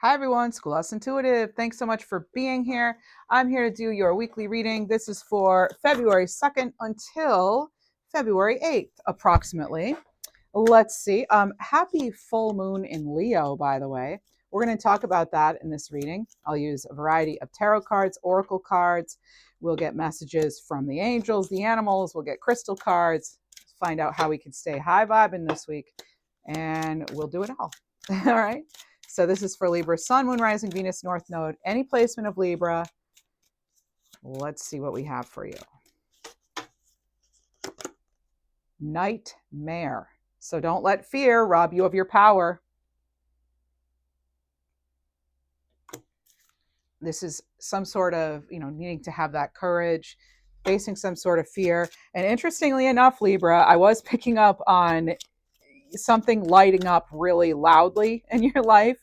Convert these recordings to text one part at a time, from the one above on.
Hi everyone, Schoolhouse Intuitive. Thanks so much for being here. I'm here to do your weekly reading. This is for February 2nd until February 8th, approximately. Let's see. Happy full moon in Leo, by the way. We're going to talk about that in this reading. I'll use a variety of tarot cards, oracle cards. We'll get messages from the angels, the animals. We'll get crystal cards. Find out how we can stay high vibing this week. And we'll do it all. All right. So this is for Libra, Sun, Moon, Rising, Venus, North Node, any placement of Libra. Let's see what we have for you. Nightmare. So don't let fear rob you of your power. This is some sort of, needing to have that courage, facing some sort of fear. And interestingly enough, Libra, I was picking up on something lighting up really loudly in your life,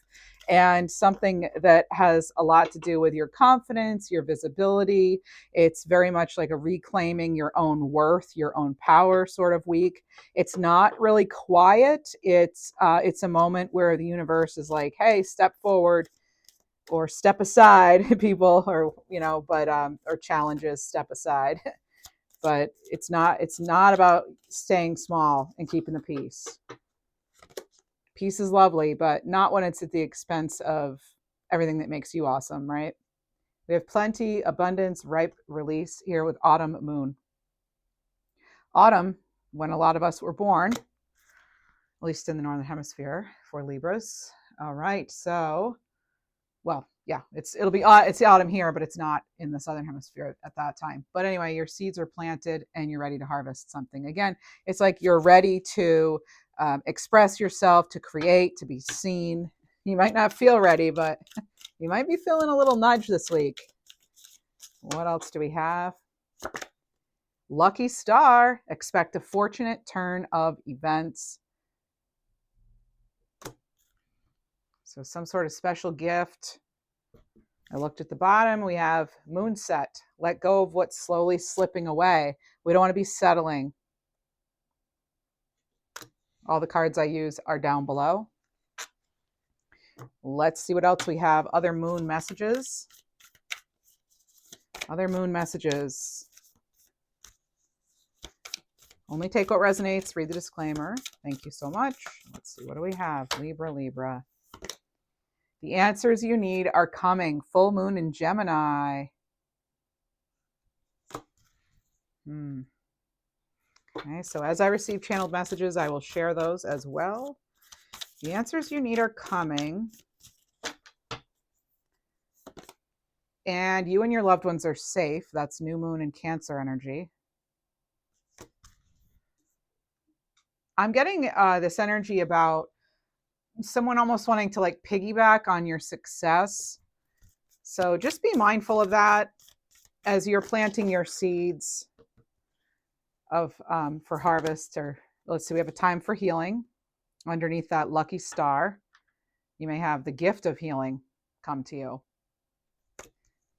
and something that has a lot to do with your confidence, your visibility. It's very much like a reclaiming your own worth, your own power sort of week. It's not really quiet. It's a moment where the universe is like, hey, step forward or step aside, people, or or challenges, step aside. But it's not about staying small and keeping the peace. Peace is lovely, but not when it's at the expense of everything that makes you awesome, right? We have plenty, abundance, ripe release here with autumn moon. Autumn, when a lot of us were born, at least in the Northern Hemisphere for Libras. All right, so, well, yeah, it's the autumn here, but it's not in the Southern Hemisphere at that time. But anyway, your seeds are planted and you're ready to harvest something. Again, it's like you're ready to express yourself, to create, to be seen. You might not feel ready, but you might be feeling a little nudge this week. What else do we have? Lucky star. Expect a fortunate turn of events. So some sort of special gift. I looked at the bottom. We have moonset. Let go of what's slowly slipping away. We don't want to be settling. All the cards I use are down below. Let's see what else we have. Other moon messages. Other moon messages. Only take what resonates. Read the disclaimer. Thank you so much. Let's see. What do we have? Libra, Libra. The answers you need are coming. Full moon in Gemini. Okay, so as I receive channeled messages, I will share those as well. The answers you need are coming. And you and your loved ones are safe. That's new moon and Cancer energy. I'm getting this energy about someone almost wanting to like piggyback on your success. So just be mindful of that as you're planting your seeds of for harvest. Or let's see, we have a time for healing underneath that lucky star. You may have the gift of healing come to you.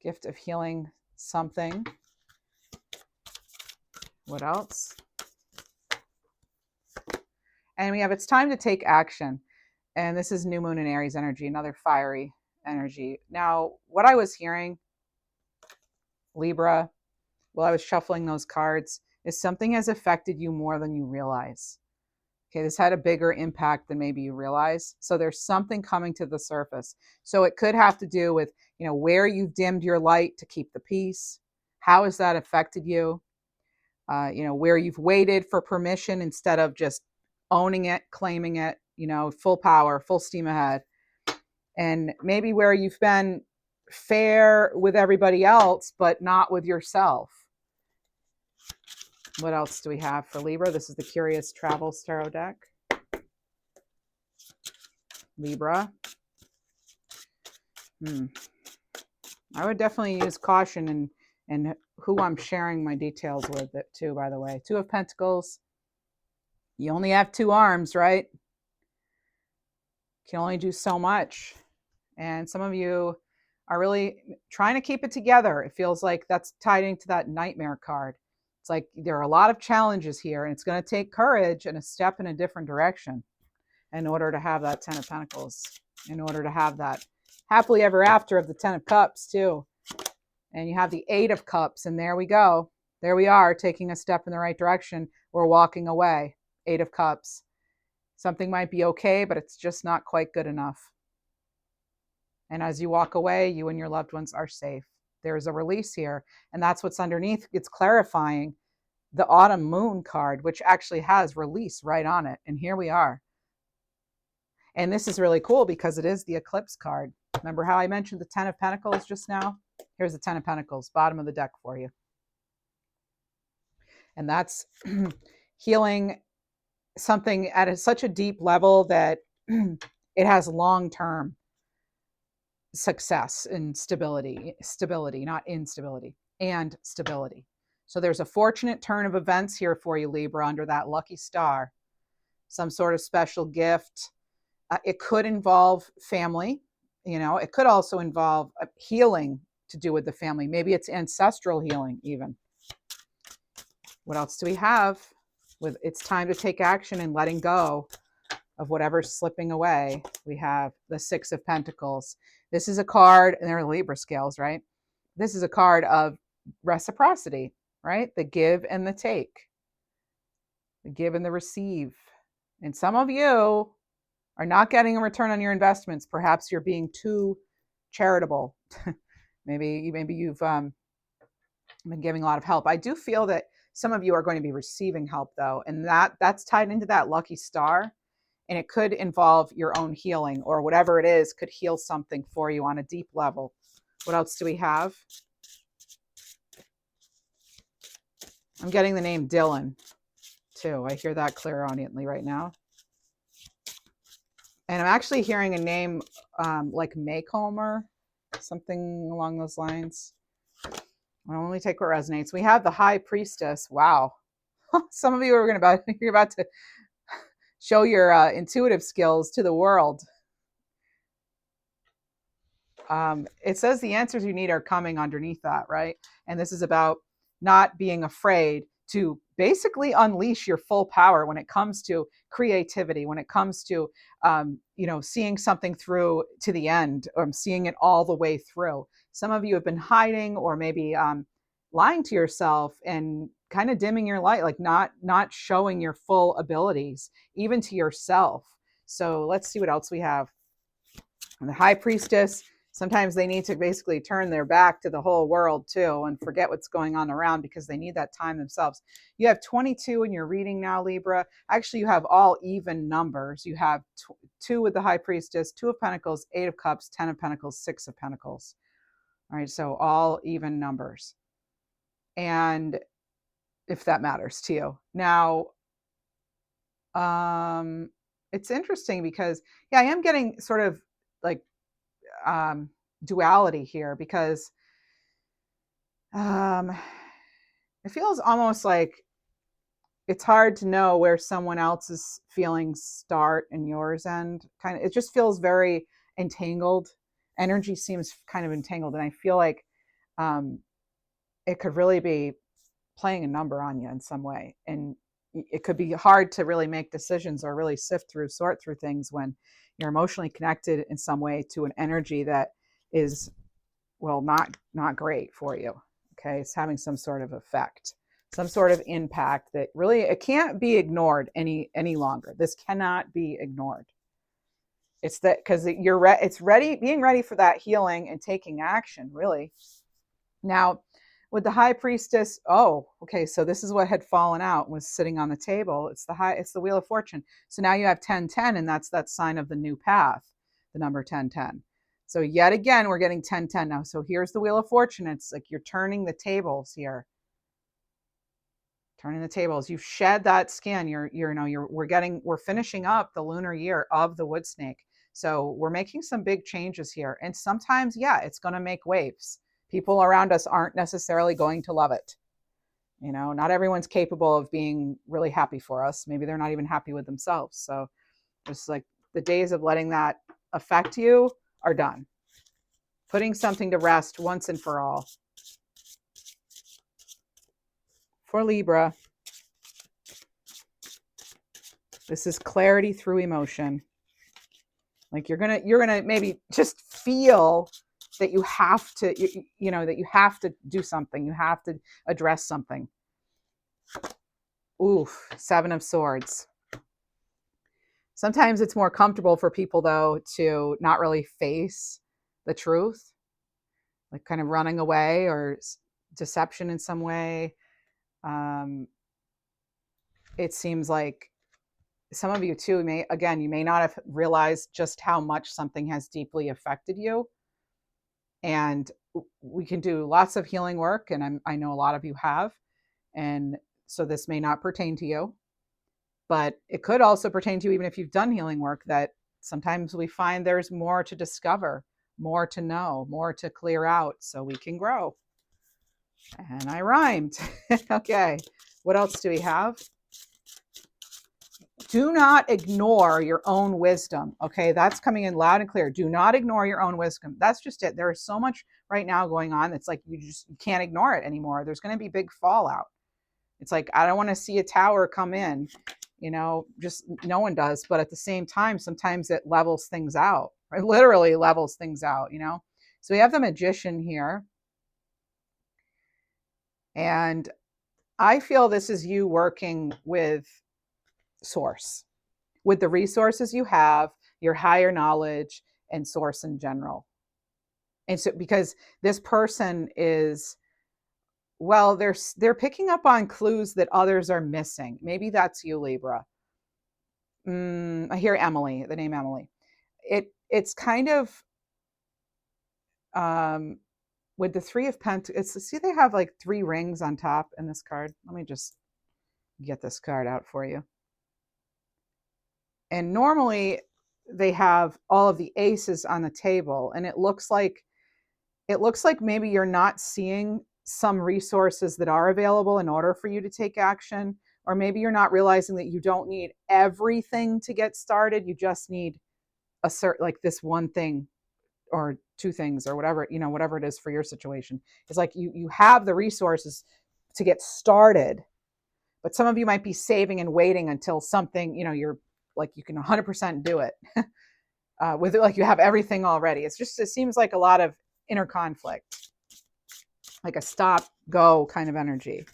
Gift of healing something. What else? And we have it's time to take action. And this is new moon and Aries energy, another fiery energy. Now, what I was hearing, Libra, while I was shuffling those cards, is something has affected you more than you realize. Okay, this had a bigger impact than maybe you realize. So there's something coming to the surface. So it could have to do with, where you've dimmed your light to keep the peace. How has that affected you? Where you've waited for permission instead of just owning it, claiming it, full power, full steam ahead. And maybe where you've been fair with everybody else, but not with yourself. What else do we have for Libra? This is the Curious Travels Tarot deck. Libra. I would definitely use caution in who I'm sharing my details with it too, by the way. Two of Pentacles. You only have two arms, right? You can only do so much. And some of you are really trying to keep it together. It feels like that's tied into that nightmare card. It's like there are a lot of challenges here, and it's going to take courage and a step in a different direction in order to have that Ten of Pentacles, in order to have that happily ever after of the 10 of Cups too. And you have the 8 of Cups, and there we go. There we are, taking a step in the right direction. We're walking away. 8 of Cups. Something might be okay, but it's just not quite good enough. And as you walk away, you and your loved ones are safe. There's a release here, and that's what's underneath. It's clarifying the autumn moon card, which actually has release right on it. And here we are. And this is really cool because it is the eclipse card. Remember how I mentioned the 10 of Pentacles just now? Here's the 10 of Pentacles, bottom of the deck for you. And that's healing something at such a deep level that it has long-term success and stability, not instability, and stability. So there's a fortunate turn of events here for you, Libra, under that lucky star. Some sort of special gift. It could involve family. It could also involve healing to do with the family. Maybe it's ancestral healing even. What else do we have? It's time to take action and letting go of whatever's slipping away. We have the 6 of Pentacles. This is a card, and there are Libra scales, right? This is a card of reciprocity, right? The give and the take. The give and the receive. And some of you are not getting a return on your investments. Perhaps you're being too charitable. maybe you've been giving a lot of help. I do feel that some of you are going to be receiving help, though, and that's tied into that lucky star, and it could involve your own healing, or whatever it is could heal something for you on a deep level. What else do we have? I'm getting the name Dylan, too. I hear that clairaudiently right now. And I'm actually hearing a name like Maycomer, something along those lines. I'll only take what resonates. We have the High Priestess. Wow. Some of you are you're about to show your intuitive skills to the world. It says the answers you need are coming underneath that, right? And this is about not being afraid to basically unleash your full power when it comes to creativity, when it comes to, seeing something through to the end, or seeing it all the way through. Some of you have been hiding, or maybe lying to yourself and kind of dimming your light, like not showing your full abilities, even to yourself. So let's see what else we have. And the High Priestess, sometimes they need to basically turn their back to the whole world too and forget what's going on around, because they need that time themselves. You have 22 in your reading now, Libra. Actually, you have all even numbers. You have 2 with the High Priestess, 2 of Pentacles, 8 of Cups, 10 of Pentacles, 6 of Pentacles. All right, so all even numbers. And if that matters to you. Now, it's interesting because, I am getting sort of like duality here, because it feels almost like it's hard to know where someone else's feelings start and yours end. Kind of, it just feels very entangled. Energy seems kind of entangled, and I feel like it could really be playing a number on you in some way, and it could be hard to really make decisions or really sort through things when you're emotionally connected in some way to an energy that is, well, not great for you. Okay, it's having some sort of effect, some sort of impact that really, it can't be ignored any longer. This cannot be ignored. It's that, because it's being ready for that healing and taking action, really. Now, with the High Priestess, okay, so this is what had fallen out, was sitting on the table. It's the Wheel of Fortune. So now you have 1010, and that's that sign of the new path, the number 1010. So yet again, we're getting 1010 now. So here's the Wheel of Fortune. It's like you're turning the tables here. Turning the tables. You've shed that skin. We're finishing up the lunar year of the wood snake. So we're making some big changes here. And sometimes, it's going to make waves. People around us aren't necessarily going to love it. Not everyone's capable of being really happy for us. Maybe they're not even happy with themselves. So it's like the days of letting that affect you are done. Putting something to rest once and for all. For Libra, this is clarity through emotion. Like you're gonna maybe just feel that you have to, that you have to do something. You have to address something. Oof, 7 of Swords. Sometimes it's more comfortable for people, though, to not really face the truth, like kind of running away or deception in some way. It seems like some of you too you may not have realized just how much something has deeply affected you. And we can do lots of healing work, and I know a lot of you have. And so this may not pertain to you, but it could also pertain to you even if you've done healing work, that sometimes we find there's more to discover, more to know, more to clear out so we can grow. And I rhymed. Okay, what else do we have? Do not ignore your own wisdom. Okay, that's coming in loud and clear. Do not ignore your own wisdom. That's just it. There's so much right now going on. It's like you can't ignore it anymore. There's going to be big fallout. It's like, I don't want to see a tower come in, just no one does. But at the same time, sometimes it levels things out. It literally levels things out, So we have the Magician here. And I feel this is you working with source, with the resources you have, your higher knowledge, and source in general. And so, because this person is, well, they're picking up on clues that others are missing. Maybe that's you, Libra. I hear Emily, the name Emily. It's kind of with the 3 of Pentacles. See, they have like 3 rings on top in this card. Let me just get this card out for you. And normally they have all of the aces on the table, and it looks like maybe you're not seeing some resources that are available in order for you to take action, or maybe you're not realizing that you don't need everything to get started. You just need like this one thing or 2 things or whatever, whatever it is for your situation. It's like you have the resources to get started, but some of you might be saving and waiting until something, you're like, you can 100% do it with it, like you have everything already. It seems like a lot of inner conflict, like a stop go kind of energy.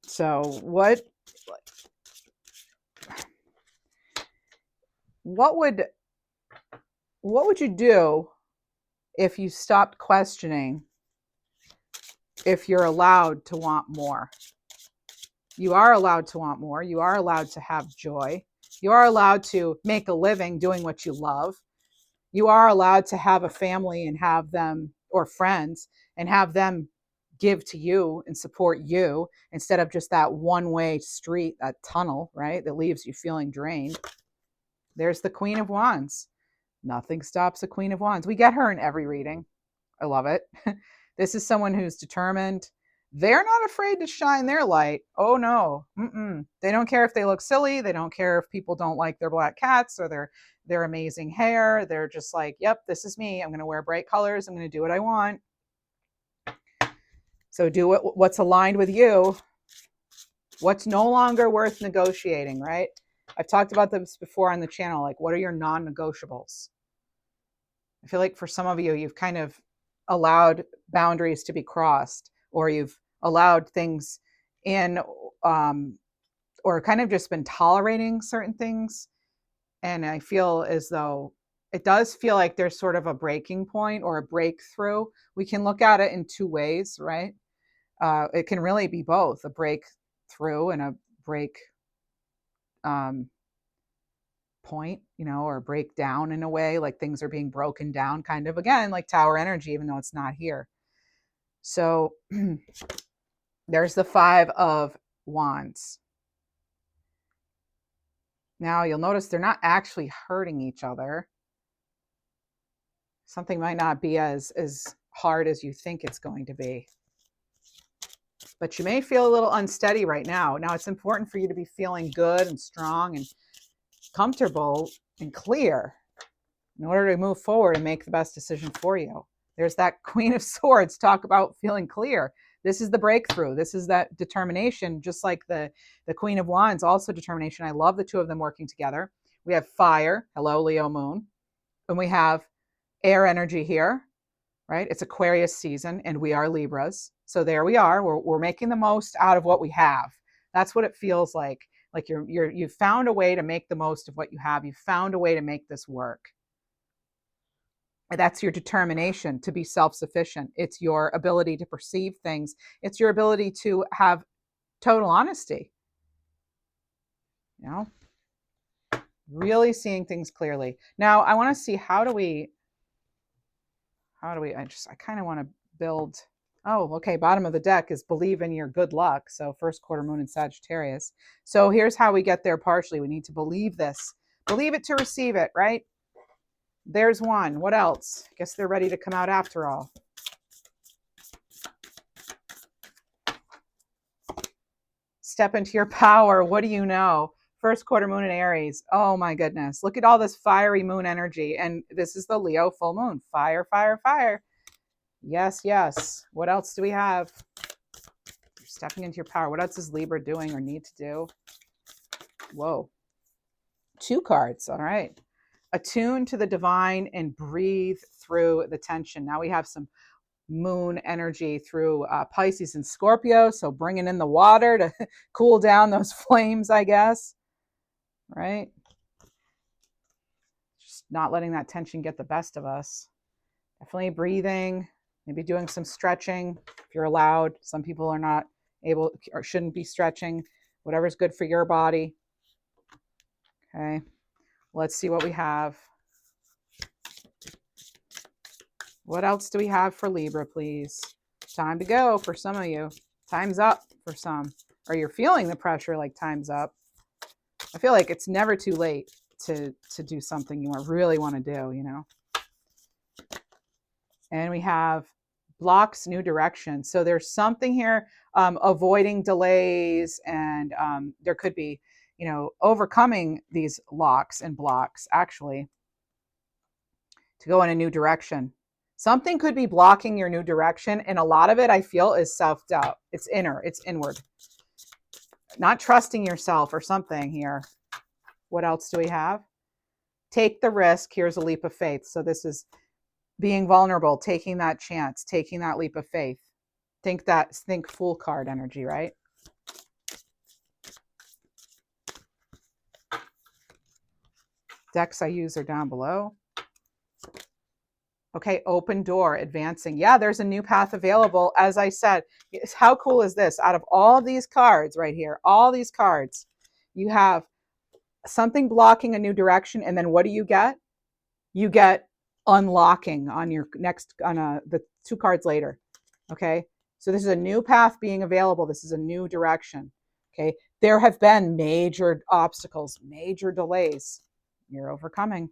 So what would you do if you stopped questioning if you're allowed to want more? You are allowed to want more. You are allowed to have joy. You are allowed to make a living doing what you love. You are allowed to have a family and have them, or friends, and have them give to you and support you instead of just that one-way street, that tunnel, right, that leaves you feeling drained. There's the Queen of Wands. Nothing stops the Queen of Wands. We get her in every reading. I love it. This is someone who's determined. They're not afraid to shine their light. Oh no. They don't care if they look silly. They don't care if people don't like their black cats or their amazing hair. They're just like, yep, this is me. I'm going to wear bright colors. I'm going to do what I want. So do what's aligned with you. What's no longer worth negotiating, right? I've talked about this before on the channel. Like, what are your non-negotiables? I feel like for some of you, you've kind of allowed boundaries to be crossed, or you've allowed things in, or kind of just been tolerating certain things. And I feel as though it does feel like there's sort of a breaking point or a breakthrough. We can look at it in 2 ways, right? It can really be both, a breakthrough and a break point, or break down in a way, like things are being broken down, kind of, again, like tower energy, even though it's not here. So there's the 5 of Wands. Now you'll notice they're not actually hurting each other. Something might not be as hard as you think it's going to be. But you may feel a little unsteady right now. Now it's important for you to be feeling good and strong and comfortable and clear in order to move forward and make the best decision for you. There's that Queen of Swords. Talk about feeling clear. This is the breakthrough. This is that determination, just like the Queen of Wands, also determination. I love the 2 of them working together. We have fire. Hello, Leo moon. And we have air energy here, right? It's Aquarius season and we are Libras. So there we are. We're making the most out of what we have. That's what it feels like. Like you've found a way to make the most of what you have. You've found a way to make this work. That's your determination to be self-sufficient. It's your ability to perceive things. It's your ability to have total honesty. You know, really seeing things clearly. Now, I want to see how do we, I kind of want to build, oh, okay, bottom of the deck is believe in your good luck. So first quarter moon in Sagittarius. So here's how we get there partially. We need to believe this. Believe it to receive it, right? There's one. What else? Guess they're ready to come out after all. Step into your power. What do you know? First quarter moon in Aries. Oh my goodness. Look at all this fiery moon energy. And this is the Leo full moon. Fire, fire, fire. Yes, yes. What else do we have? You're stepping into your power. What else is Libra doing or need to do? Whoa. 2 cards. All right. Attune to the divine and breathe through the tension. Now we have some moon energy through Pisces and Scorpio. So bringing in the water to cool down those flames, I guess. Right? Just not letting that tension get the best of us. Definitely breathing, maybe doing some stretching if you're allowed. Some people are not able or shouldn't be stretching. Whatever's good for your body. Okay. Let's see what we have. What else do we have for Libra, please? Time to go for some of you. Time's up for some. Or you're feeling the pressure like time's up. I feel like it's never too late to do something you really want to do, you know. And we have blocks, new direction. So there's something here, avoiding delays, and there could be, you know, overcoming these locks and blocks actually to go in a new direction. Something could be blocking your new direction. And a lot of it I feel is self-doubt. It's inner, it's inward. Not trusting yourself or something here. What else do we have? Take the risk. Here's a leap of faith. So this is being vulnerable, taking that chance, taking that leap of faith. Think fool card energy, right? Decks I use are down below. Okay, open door, advancing. Yeah, there's a new path available. As I said, how cool is this? Out of all these cards right here, all these cards, you have something blocking a new direction. And then what do you get? You get unlocking on your next, the 2 cards later. Okay, so this is a new path being available. This is a new direction. Okay, there have been major obstacles, major delays. You're overcoming.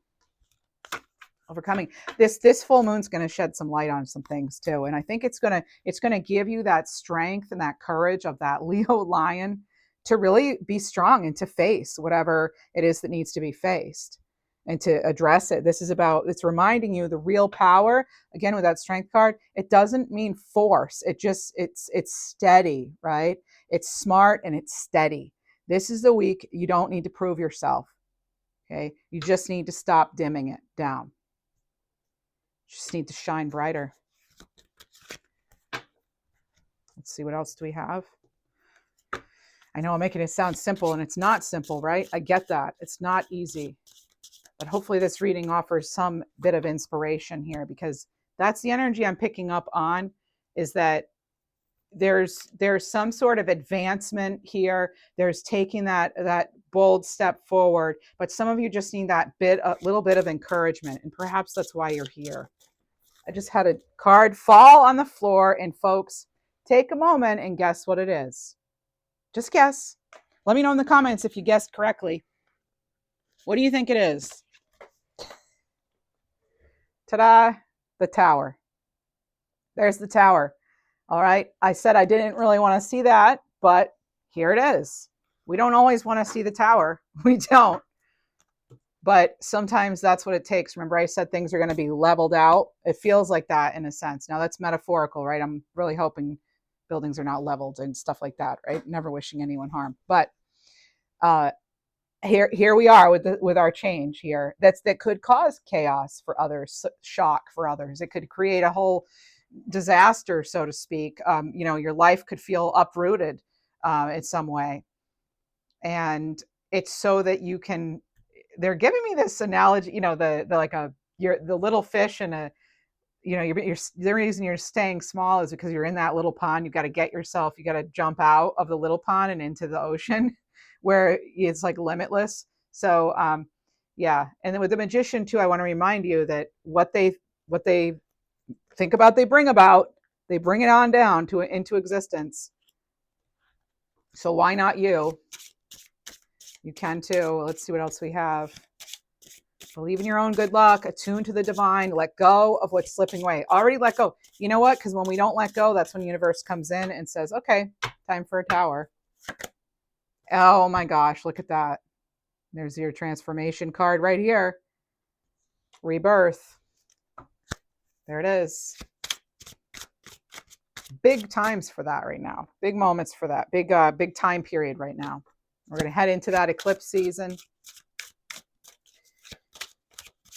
This full moon's going to shed some light on some things too, and I think it's going to give you that strength and that courage of that Leo lion to really be strong and to face whatever it is that needs to be faced and to address it. It's reminding you the real power, again, with that strength card. It doesn't mean force. It's steady, right? It's smart and it's steady. This is the week you don't need to prove yourself. Okay, you just need to stop dimming it down. Just need to shine brighter. Let's see, what else do we have? I know I'm making it sound simple, and it's not simple, right? I get that. It's not easy. But hopefully this reading offers some bit of inspiration here, because that's the energy I'm picking up on, is that there's some sort of advancement here. There's taking that bold step forward, but some of you just need a little bit of encouragement, and perhaps that's why you're here. I just had a card fall on the floor, and folks, take a moment and guess what it is. Just guess. Let me know in the comments if you guessed correctly. What do you think it is? Ta-da! The Tower. There's the Tower. All right. I said I didn't really want to see that, but here it is. We don't always want to see the Tower. We don't. But sometimes that's what it takes. Remember, I said things are going to be leveled out. It feels like that in a sense. Now, that's metaphorical, right? I'm really hoping buildings are not leveled and stuff like that, right? Never wishing anyone harm. But here we are with our change here. That could cause chaos for others, shock for others. It could create a whole disaster, so to speak. Your life could feel uprooted in some way, and it's so that you can. They're giving me this analogy, the like a you're the little fish in a you're the reason you're staying small is because you're in that little pond. You got to get yourself, you got to jump out of the little pond and into the ocean where it's like limitless. So yeah. And then with the magician too, I want to remind you that what they think about, they bring about, they bring it on down to into existence. So why not you? You can too. Let's see what else we have. Believe in your own good luck, attune to the divine, let go of what's slipping away. Already let go. You know what? Because when we don't let go, that's when the universe comes in and says, okay, time for a tower. Oh my gosh, look at that. There's your transformation card right here. Rebirth. There it is. Big times for that right now. Big moments for that. Big time period right now. We're going to head into that eclipse season.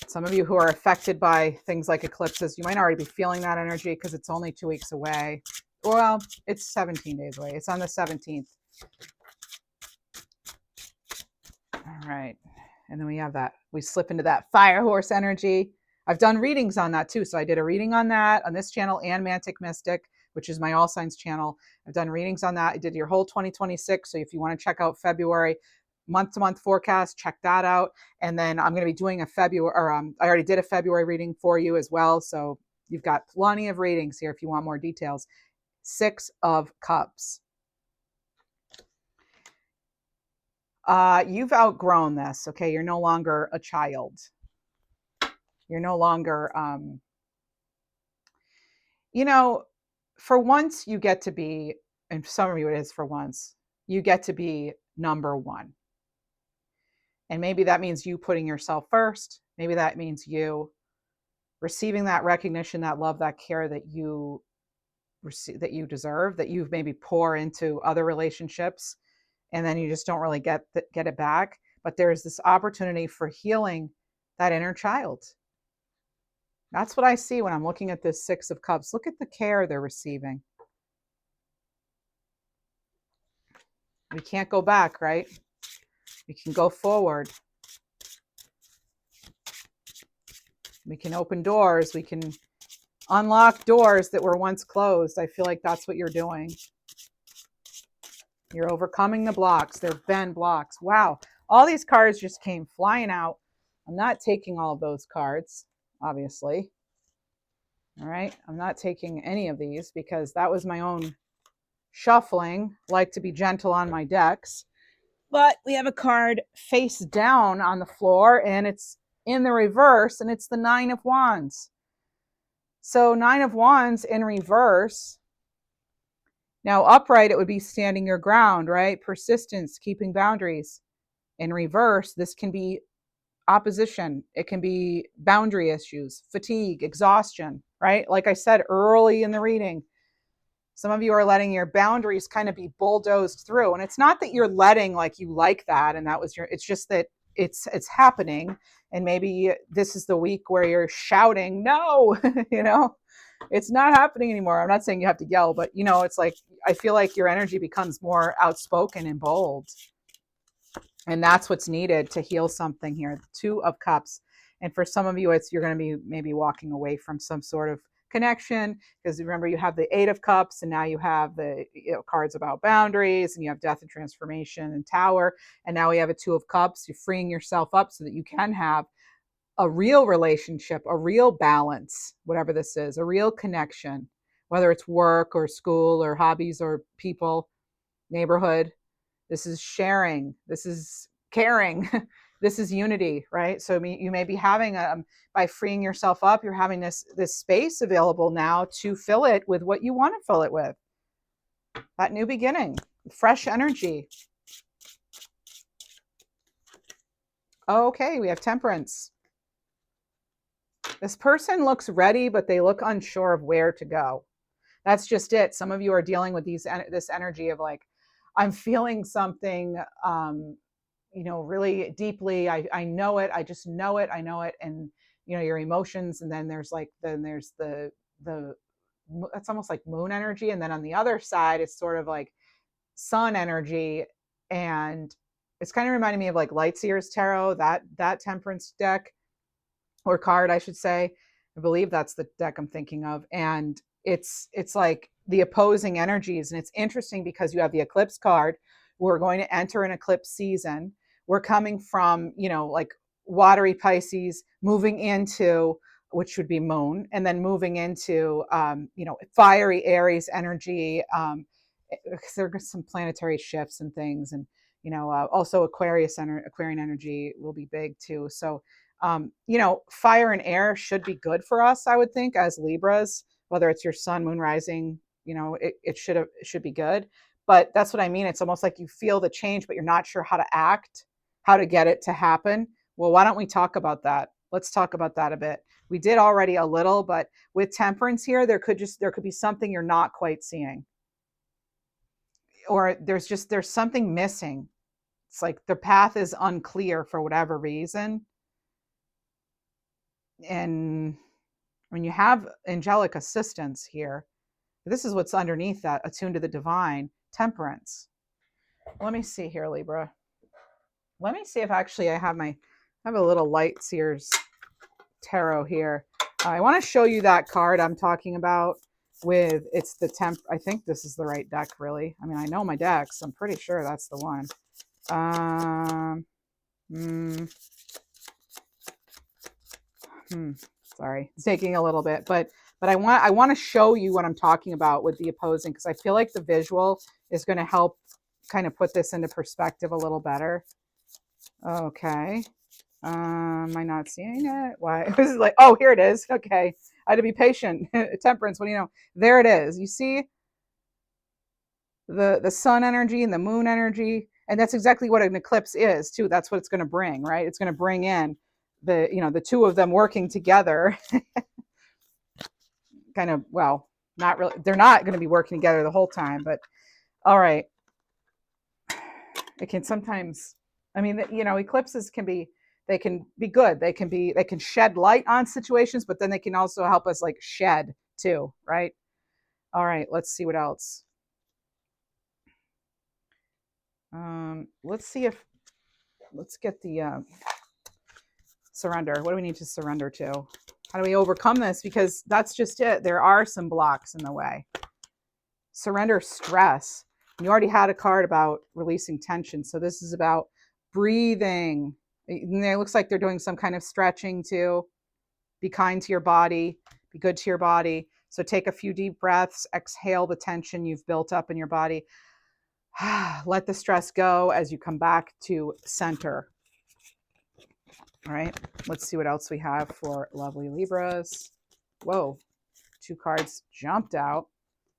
Some of you who are affected by things like eclipses, you might already be feeling that energy because it's only 2 weeks away. Well, it's 17 days away. It's on the 17th. All right. And then we have that. We slip into that fire horse energy. I've done readings on that too. So I did a reading on that on this channel and Mantic Mystic, which is my All Signs channel. I've done readings on that. I did your whole 2026. So if you want to check out February, month-to-month forecast, check that out. And then I'm going to be doing a February, or I already did a February reading for you as well. So you've got plenty of readings here if you want more details. 6 of Cups. You've outgrown this. Okay. You're no longer a child. You're no longer, for once you get to be, and some of you it is for once, you get to be number one. And maybe that means you putting yourself first. Maybe that means you receiving that recognition, that love, that care that you receive, that you deserve, that you've maybe pour into other relationships, and then you just don't really get it back. But there's this opportunity for healing that inner child. That's what I see when I'm looking at this 6 of Cups. Look at the care they're receiving. We can't go back, right? We can go forward. We can open doors. We can unlock doors that were once closed. I feel like that's what you're doing. You're overcoming the blocks. There have been blocks. Wow. All these cards just came flying out. I'm not taking all of those cards, obviously. All right. I'm not taking any of these because that was my own shuffling. I like to be gentle on my decks. But we have a card face down on the floor and it's in the reverse and it's the 9 of Wands. So 9 of Wands in reverse. Now upright, it would be standing your ground, right? Persistence, keeping boundaries. In reverse, this can be opposition. It can be boundary issues, fatigue, exhaustion, right? Like I said early in the reading, some of you are letting your boundaries kind of be bulldozed through. And it's not that you're letting like you like that. And that was it's just that it's happening. And maybe this is the week where you're shouting, no, it's not happening anymore. I'm not saying you have to yell, but it's like, I feel like your energy becomes more outspoken and bold. And that's what's needed to heal something here. 2 of Cups. And for some of you, you're going to be maybe walking away from some sort of connection, because remember you have the 8 of Cups and now you have the cards about boundaries, and you have death and transformation and Tower, and now we have a 2 of Cups. You're freeing yourself up so that you can have a real relationship, a real balance, whatever this is, a real connection, whether it's work or school or hobbies or people, neighborhood. This is sharing, this is caring. This is unity, right? So you may be having by freeing yourself up, you're having this space available now to fill it with what you want to fill it with. That new beginning, fresh energy. Okay, we have Temperance. This person looks ready, but they look unsure of where to go. That's just it. Some of you are dealing with this energy of like, I'm feeling something really deeply. I know it. I just know it. I know it. And, your emotions. And then there's the, it's almost like moon energy. And then on the other side, it's sort of like sun energy. And it's kind of reminding me of like Lightseer's Tarot, that temperance deck or card, I should say. I believe that's the deck I'm thinking of. And it's like the opposing energies. And it's interesting because you have the eclipse card. We're going to enter an eclipse season. We're coming from, like watery Pisces, moving into, which would be moon, and then moving into, fiery Aries energy. Because there are some planetary shifts and things. And, also Aquarian energy will be big too. So, fire and air should be good for us, I would think, as Libras, whether it's your sun, moon, rising, it should be good. But that's what I mean. It's almost like you feel the change, but you're not sure how to act, how to get it to happen. Well, why don't we talk about that? Let's talk about that a bit. We did already a little, but with temperance here, there could be something you're not quite seeing. Or there's something missing. It's like the path is unclear for whatever reason. And when you have angelic assistance here, this is what's underneath that, attuned to the divine, temperance. Let me see here, Libra. Let me see if actually I have a little Lightseer's Tarot here. I want to show you that card I'm talking about with, it's the I think this is the right deck, really. I mean, I know my decks. I'm pretty sure that's the one. Sorry, it's taking a little bit, but I want to show you what I'm talking about with the opposing, because I feel like the visual is going to help kind of put this into perspective a little better. Okay. Am I not seeing it? Why? This is like, oh, here it is. Okay. I had to be patient. Temperance, what do you know? There it is. You see the sun energy and the moon energy. And that's exactly what an eclipse is too. That's what it's going to bring, right? It's going to bring in the two of them working together. Kind of, well, not really. They're not going to be working together the whole time, but all right. It can sometimes, I mean, eclipses can be good. They can shed light on situations, but then they can also help us like shed too, right? All right, let's see what else. Let's get the surrender. What do we need to surrender to? How do we overcome this? Because that's just it. There are some blocks in the way. Surrender stress. You already had a card about releasing tension. So this is about breathing. It looks like they're doing some kind of stretching too. Be kind to your body. Be good to your body. So take a few deep breaths. Exhale the tension you've built up in your body. Let the stress go as you come back to center. All right. Let's see what else we have for lovely Libras. Whoa. 2 cards jumped out.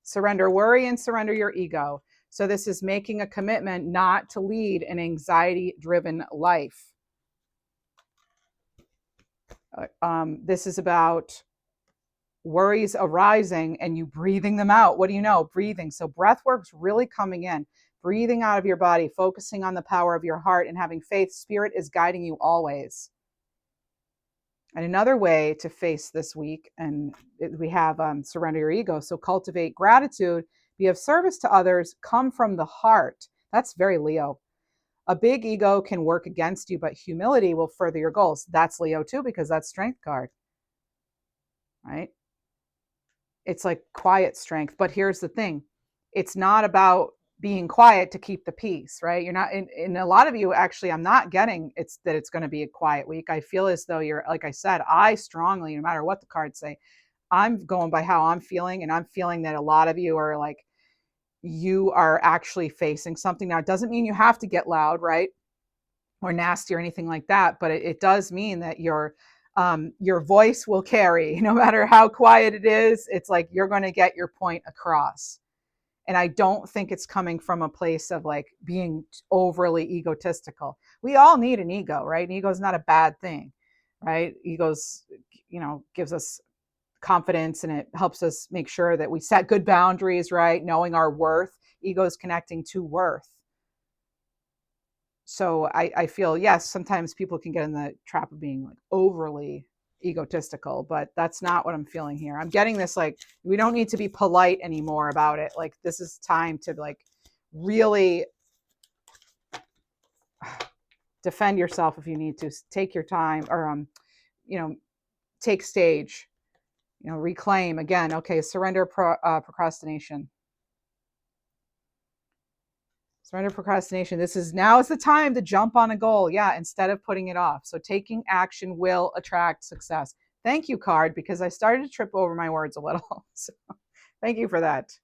Surrender worry and surrender your ego. So this is making a commitment not to lead an anxiety-driven life. This is about worries arising and you breathing them out. What do you know? Breathing. So breath work's really coming in. Breathing out of your body, focusing on the power of your heart and having faith. Spirit is guiding you always. And another way to face this week, and we have surrender your ego. So cultivate gratitude, be of service to others, come from the heart. That's very Leo. A big ego can work against you, but humility will further your goals. That's Leo too, because that's strength card, right? It's like quiet strength. But here's the thing. It's not about being quiet to keep the peace, right? You're not in a lot of you, actually, I'm not getting it's going to be a quiet week. I feel as though you're, like I said, I strongly, no matter what the cards say, I'm going by how I'm feeling. And I'm feeling that a lot of you are like, you are actually facing something. Now, it doesn't mean you have to get loud, right? Or nasty or anything like that. But it does mean that your voice will carry, no matter how quiet it is. It's like, you're going to get your point across. And I don't think it's coming from a place of like being overly egotistical. We all need an ego, right? An ego is not a bad thing, right? Egos, gives us confidence and it helps us make sure that we set good boundaries, right? Knowing our worth. Ego is connecting to worth. So I feel, yes, sometimes people can get in the trap of being like overly egotistical, but that's not what I'm feeling here. I'm getting this, like, we don't need to be polite anymore about it. Like, this is time to like really defend yourself if you need to. Take your time, or you know, take stage, reclaim again. Okay, surrender procrastination. Surrender procrastination. Now is the time to jump on a goal. Yeah, instead of putting it off. So taking action will attract success. Thank you, card, because I started to trip over my words a little. So thank you for that.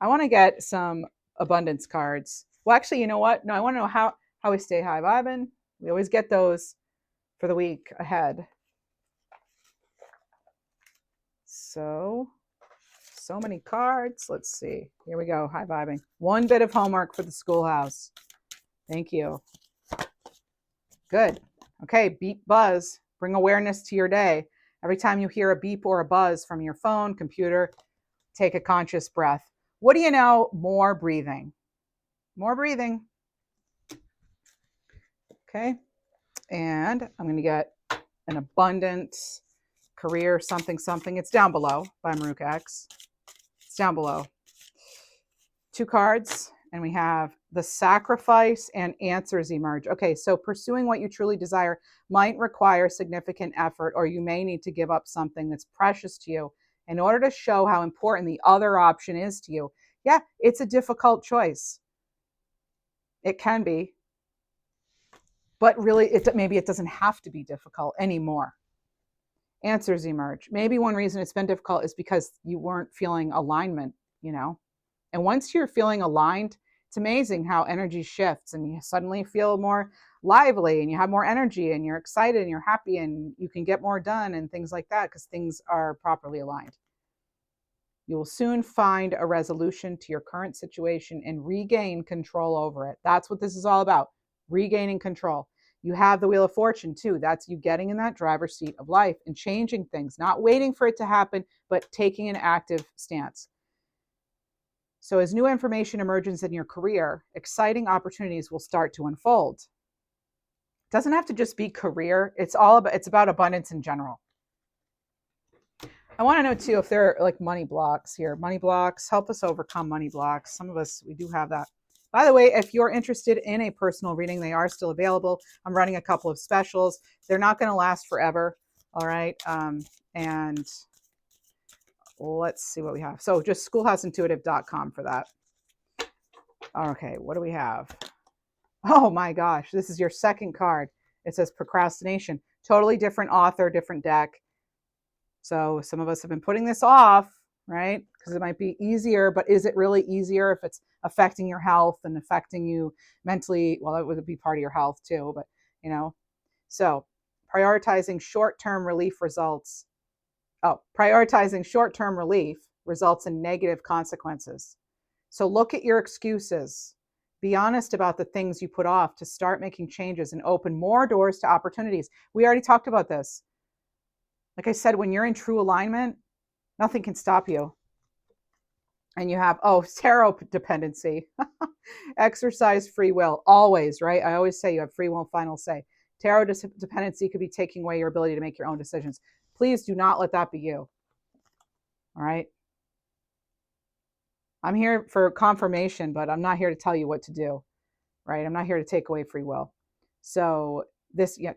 I want to get some abundance cards. Well, actually, you know what? No, I want to know how we stay high vibing. We always get those for the week ahead. So many cards. Let's see. Here we go. High vibing. One bit of homework for the schoolhouse. Thank you. Good. Okay, beep buzz. Bring awareness to your day. Every time you hear a beep or a buzz from your phone, computer, take a conscious breath. What do you know? More breathing. More breathing. Okay. And I'm going to get an abundance career something something. It's down below by Maruk X. It's down below. 2 cards, and we have the sacrifice and answers emerge. Okay, so pursuing what you truly desire might require significant effort, or you may need to give up something that's precious to you in order to show how important the other option is to you. Yeah, it's a difficult choice. It can be, but really, maybe it doesn't have to be difficult anymore. Answers emerge. Maybe one reason it's been difficult is because you weren't feeling alignment, And once you're feeling aligned, it's amazing how energy shifts and you suddenly feel more lively and you have more energy and you're excited and you're happy and you can get more done and things like that because things are properly aligned. You will soon find a resolution to your current situation and regain control over it. That's what this is all about, regaining control. You have the Wheel of Fortune too. That's you getting in that driver's seat of life and changing things, not waiting for it to happen, but taking an active stance. So as new information emerges in your career, exciting opportunities will start to unfold. It doesn't have to just be career. It's about abundance in general. I want to know too if there are like money blocks here. Money blocks, help us overcome money blocks. Some of us, we do have that. By the way, if you're interested in a personal reading, they are still available. I'm running a couple of specials. They're not going to last forever. All right. And let's see what we have. So just schoolhouseintuitive.com for that. Okay, what do we have? Oh my gosh, this is your second card. It says procrastination. Totally different author, different deck. So some of us have been putting this off, right? Because it might be easier, but is it really easier if it's affecting your health and affecting you mentally? Well, it would be part of your health too, but so prioritizing short-term relief results. Prioritizing short-term relief results in negative consequences. So look at your excuses. Be honest about the things you put off to start making changes and open more doors to opportunities. We already talked about this. Like I said, when you're in true alignment, nothing can stop you. And you have, tarot dependency. Exercise free will, always, right? I always say you have free will, final say. Tarot dependency could be taking away your ability to make your own decisions. Please do not let that be you. All right? I'm here for confirmation, but I'm not here to tell you what to do, right? I'm not here to take away free will. So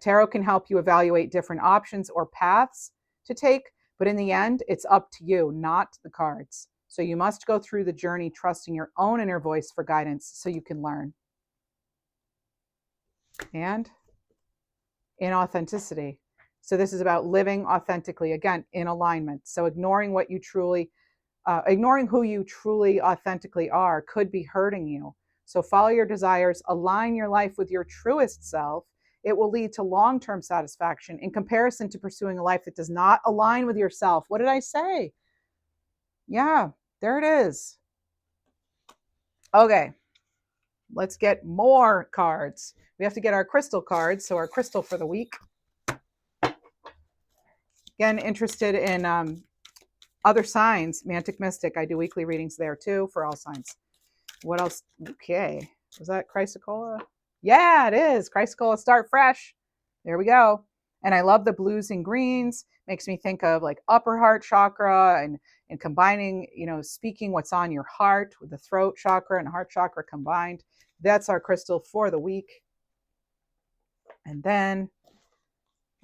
tarot can help you evaluate different options or paths to take, but in the end, it's up to you, not the cards. So you must go through the journey trusting your own inner voice for guidance so you can learn. And in authenticity. So this is about living authentically, again, in alignment. So ignoring who you truly authentically are could be hurting you. So follow your desires, align your life with your truest self. It will lead to long-term satisfaction in comparison to pursuing a life that does not align with yourself. What did I say? Yeah, there it is. Okay, let's get more cards. We have to get our crystal cards. So our crystal for the week. Again, interested in other signs, Mantic Mystic. I do weekly readings there too for all signs. What else? Okay. Was that Chrysocolla? Yeah, it is. Christ School Start Fresh. There we go. And I love the blues and greens. Makes me think of like upper heart chakra and combining, speaking what's on your heart with the throat chakra and heart chakra combined. That's our crystal for the week. And then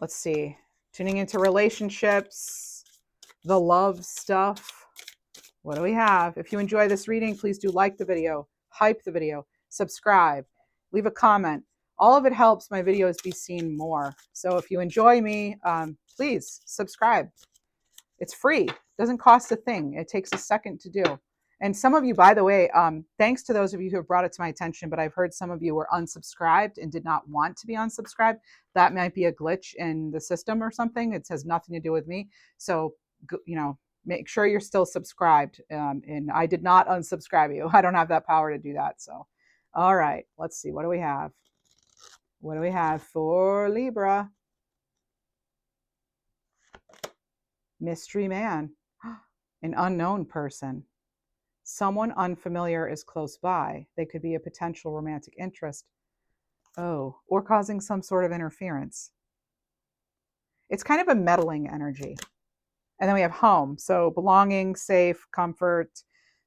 let's see, tuning into relationships, the love stuff. What do we have? If you enjoy this reading, please do like the video, hype the video, subscribe, leave a comment. All of it helps my videos be seen more. So if you enjoy me, please subscribe. It's free. It doesn't cost a thing. It takes a second to do. And some of you, by the way, thanks to those of you who have brought it to my attention, but I've heard some of you were unsubscribed and did not want to be unsubscribed. That might be a glitch in the system or something. It has nothing to do with me. So, make sure you're still subscribed. And I did not unsubscribe you. I don't have that power to do that. So, all right, let's see. What do we have? What do we have for Libra? Mystery man, an unknown person. Someone unfamiliar is close by. They could be a potential romantic interest. Oh, or causing some sort of interference. It's kind of a meddling energy. And then we have home. So belonging, safe, comfort.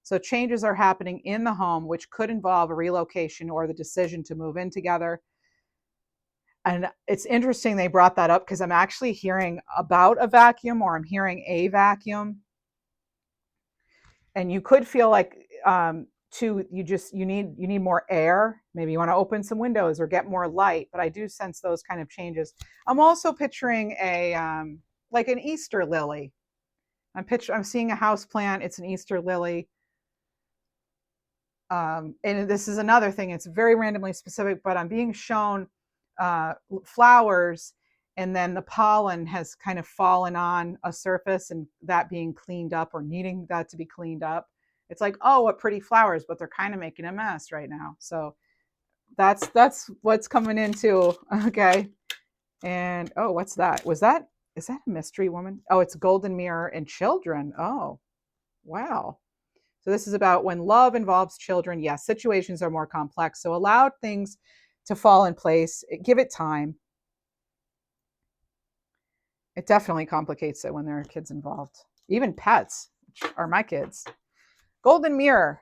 So changes are happening in the home, which could involve a relocation or the decision to move in together. And it's interesting they brought that up because I'm actually hearing about a vacuum, or I'm hearing a vacuum. And you could feel like you need more air. Maybe you want to open some windows or get more light. But I do sense those kind of changes. I'm also picturing like an Easter lily. I'm seeing a house plant. It's an Easter lily. And this is another thing. It's very randomly specific, but I'm being shown flowers, and then the pollen has kind of fallen on a surface, and that being cleaned up or needing that to be cleaned up. It's like, oh, what pretty flowers, but they're kind of making a mess right now. So that's what's coming into. Okay. And oh, what's that? Is that a mystery woman? Oh, it's golden mirror and children. Oh, wow. So this is about when love involves children. Yes, situations are more complex. So allow things to fall in place. Give it time. It definitely complicates it when there are kids involved. Even pets, which are my kids. Golden mirror.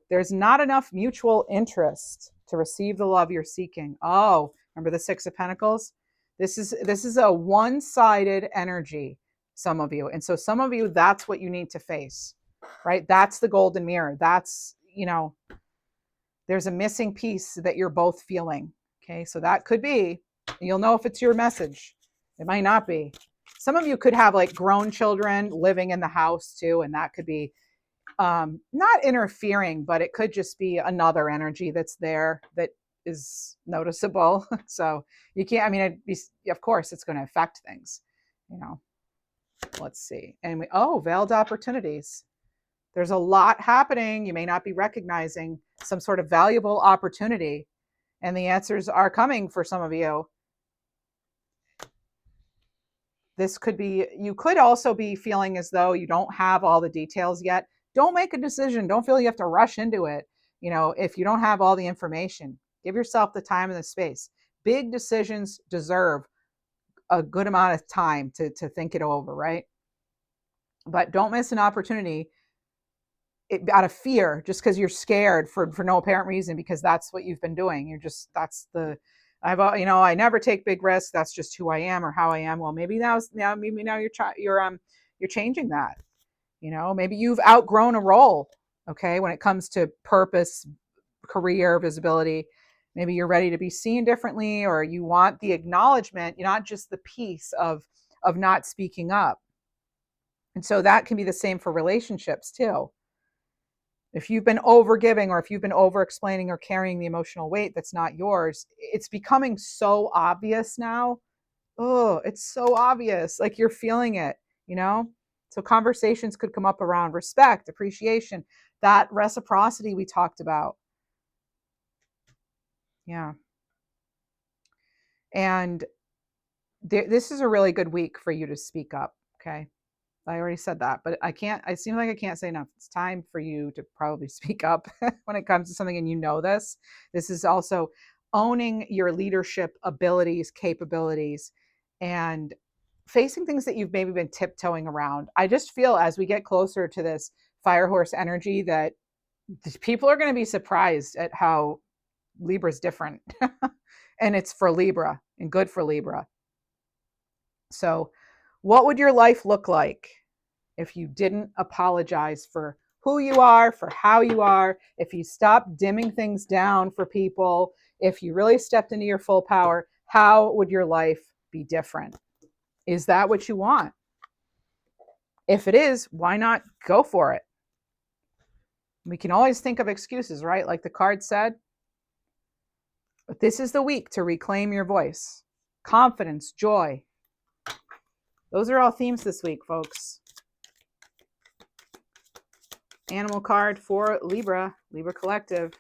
There's not enough mutual interest to receive the love you're seeking. Oh, remember the Six of Pentacles? This is a one-sided energy, some of you. And so some of you, that's what you need to face, right? That's the golden mirror. That's, there's a missing piece that you're both feeling. Okay, so that could be, you'll know if it's your message. It might not be. Some of you could have like grown children living in the house too, and that could be not interfering, but it could just be another energy that's there that is noticeable. So you can't, of course it's going to affect things, let's see. And veiled opportunities. There's a lot happening. You may not be recognizing some sort of valuable opportunity, and the answers are coming for some of you. This could be, you could also be feeling as though you don't have all the details yet. Don't make a decision. Don't feel you have to rush into it. If you don't have all the information, give yourself the time and the space. Big decisions deserve a good amount of time to think it over, right? But don't miss an opportunity out of fear, just because you're scared for no apparent reason, because that's what you've been doing. I never take big risks. That's just who I am or how I am. Well, maybe now you're changing that. Maybe you've outgrown a role. Okay, when it comes to purpose, career, visibility, maybe you're ready to be seen differently, or you want the acknowledgement, not just the piece of not speaking up. And so that can be the same for relationships too. If you've been over giving, or if you've been over explaining or carrying the emotional weight that's not yours, it's becoming so obvious now. Oh, it's so obvious. Like you're feeling it, So conversations could come up around respect, appreciation, that reciprocity we talked about. Yeah. And this is a really good week for you to speak up. Okay. I already said that, but it seems like I can't say enough. It's time for you to probably speak up when it comes to something, and this is also owning your leadership abilities, capabilities, and facing things that you've maybe been tiptoeing around. I just feel as we get closer to this fire horse energy that people are going to be surprised at how Libra is different. And it's for Libra and good for Libra. So, what would your life look like if you didn't apologize for who you are, for how you are, if you stopped dimming things down for people, if you really stepped into your full power? How would your life be different? Is that what you want? If it is, why not go for it? We can always think of excuses, right? Like the card said. But this is the week to reclaim your voice. Confidence, joy. Those are all themes this week, folks. Animal card for Libra, Libra Collective.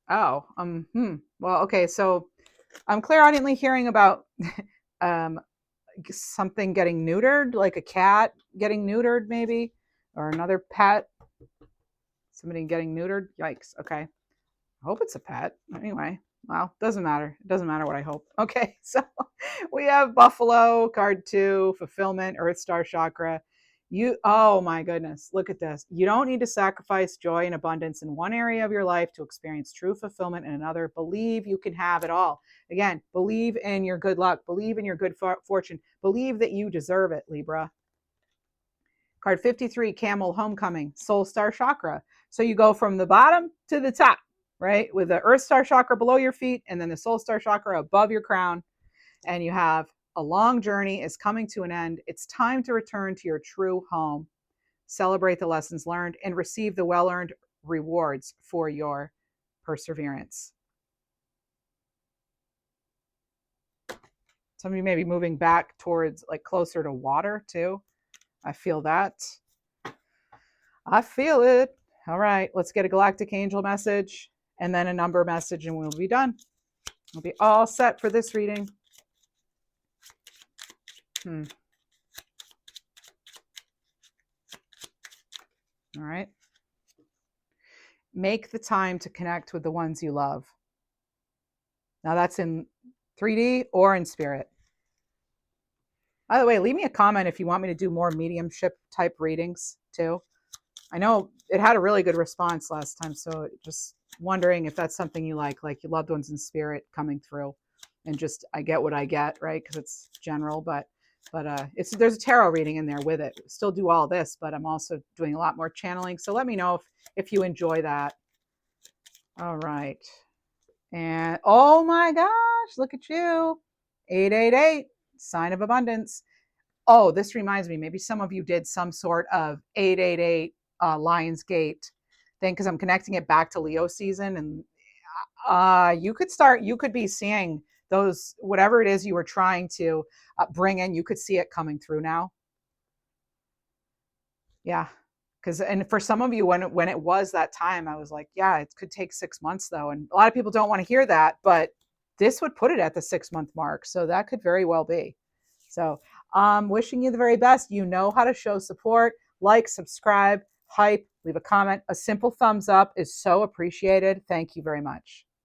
Oh, well, okay, so I'm clairaudiently hearing about something getting neutered, like a cat getting neutered, maybe, or another pet. Somebody getting neutered. Yikes. Okay. I hope it's a pet. Anyway, well, doesn't matter. It doesn't matter what I hope. Okay, so we have Buffalo, card 2, fulfillment, Earth Star Chakra. Oh my goodness, look at this. You don't need to sacrifice joy and abundance in one area of your life to experience true fulfillment in another. Believe you can have it all. Again, believe in your good luck. Believe in your good fortune. Believe that you deserve it, Libra. Card 53, Camel, Homecoming, Soul Star Chakra. So you go from the bottom to the top, right? With the Earth Star Chakra below your feet and then the Soul Star Chakra above your crown. And you have a long journey is coming to an end. It's time to return to your true home, celebrate the lessons learned, and receive the well-earned rewards for your perseverance. Some of you may be moving back towards like closer to water too. I feel that. I feel it. All right, let's get a galactic angel message and then a number message and we'll be done. We'll be all set for this reading. All right. Make the time to connect with the ones you love. Now that's in 3D or in spirit. By the way, leave me a comment if you want me to do more mediumship type readings too. I know it had a really good response last time, so just wondering if that's something you like your loved ones in spirit coming through, and just I get what I get, right? Because it's general, but there's a tarot reading in there with it. Still do all this, but I'm also doing a lot more channeling. So let me know if you enjoy that. All right, and oh my gosh, look at you, 888, sign of abundance. Oh, this reminds me, maybe some of you did some sort of 888 Lions Gate thing because I'm connecting it back to Leo season. And you could be seeing those, whatever it is you were trying to bring in, you could see it coming through now. Yeah. And for some of you, when it was that time, I was like, yeah, it could take 6 months though. And a lot of people don't want to hear that, but this would put it at the 6-month mark. So that could very well be. So wishing you the very best. You know how to show support. Like, subscribe, hype, leave a comment. A simple thumbs up is so appreciated. Thank you very much.